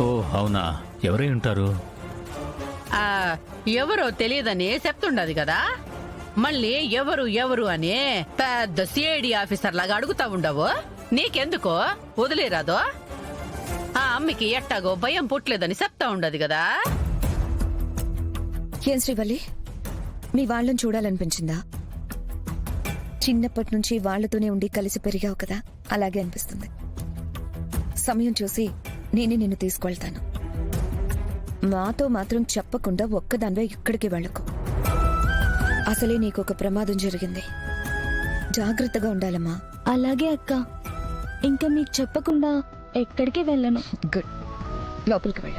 ఓ అవునా, ఎవరై ఉంటారు? ఎవరో తెలియదని చెప్తుండదు కదా, మళ్ళీ ఎవరు ఎవరు అని పెద్ద సిఐడి ఆఫీసర్ లాగా అడుగుతా ఉండవు. నీకెందుకో వదిలేరాదో? ఆ అమ్మకి ఎట్టాగో భయం పుట్టలేదని చెప్తా ఉండదు కదా. ఏం శ్రీవల్లి, మీ వాళ్ళని చూడాలనిపించిందా? చిన్నప్పటి నుంచి వాళ్లతోనే ఉండి కలిసి పెరిగావు కదా, అలాగే అనిపిస్తుంది. సమయం చూసి నేనే నిన్ను తీసుకువెళ్తాను. మాతో మాత్రం చెప్పకుండా ఒక్కదానివే ఎక్కడికి వెళ్ళకు. అసలే నీకొక ప్రమాదం జరిగింది, జాగ్రత్తగా ఉండాలమ్మా. అలాగే అక్క, ఇంకా మీకు చెప్పకుండా ఎక్కడికి వెళ్ళను. గుడ్, లోపలికి వెళ్ళ.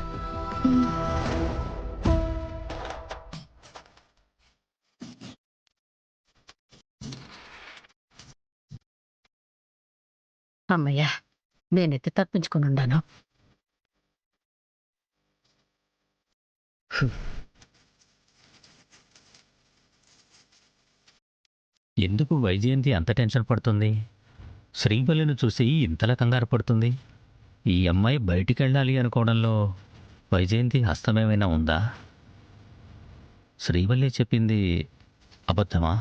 అమ్మయ్యా, నేనైతే తప్పించుకుని ఉన్నాను. ఎందుకు వైజయంతి అంత టెన్షన్ పడుతుంది? శ్రీవల్లిని చూసి ఇంతలా కంగారు పడుతుంది. ఈ అమ్మాయి బయటికి వెళ్ళాలి అనుకోవడంలో వైజయంతి హస్తమేమైనా ఉందా? శ్రీవల్లి చెప్పింది అబద్ధమా?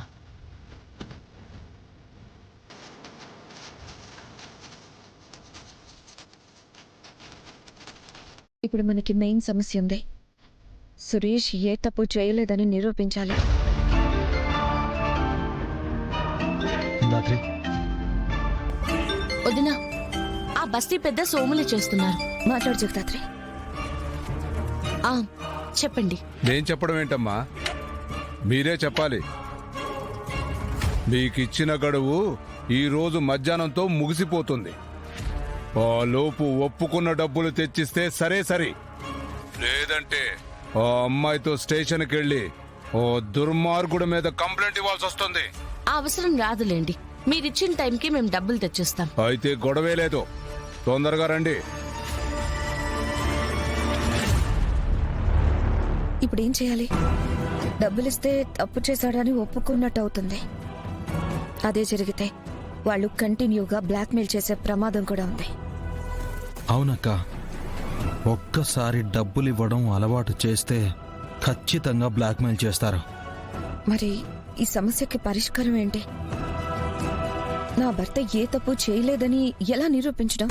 ఇప్పుడు మనకి మెయిన్ సమస్య ఉంది. సురేష్ ఏ తప్పు చేయలేదని నిరూపించాలి. వదినా, ఆ బస్తీ పెద్ద సోములు చేస్తున్నారు. మాట్లాడు జగదాత్రి. చెప్పండి. నేను చెప్పడం ఏంటమ్మా, మీరే చెప్పాలి. మీకిచ్చిన గడువు ఈ రోజు మధ్యాహ్నంతో ముగిసిపోతుంది. ఆ లోపు ఒప్పుకున్న డబ్బులు తెచ్చిస్తే సరే, లేదంటే ఆ అమ్మాయితో స్టేషన్కి వెళ్ళి ఓ దుర్మార్గుడి మీద కంప్లైంట్ ఇవ్వాల్సి వస్తుంది. ఆ అవసరం రాదులేండి, మీరిచ్చిన టైంకి మేము డబ్బులు తెచ్చిస్తాం. అయితే గొడవే లేదు, తొందరగా రండి. ఇప్పుడు ఏం చేయాలి? డబ్బులిస్తే తప్పు చేశాడని ఒప్పుకున్నట్టు అవుతుంది. అదే జరిగితే వాళ్ళు కంటిన్యూగా బ్లాక్మెయిల్ చేసే ప్రమాదం కూడా ఉంది. అవునక్క, ఒక్కసారి డబ్బులు ఇవ్వడం అలవాటు చేస్తే ఖచ్చితంగా బ్లాక్మెయిల్ చేస్తారు. మరి ఈ సమస్యకి పరిష్కారం ఏంటి? నా భర్త ఏ తప్పు చేయలేదని ఎలా నిరూపించడం?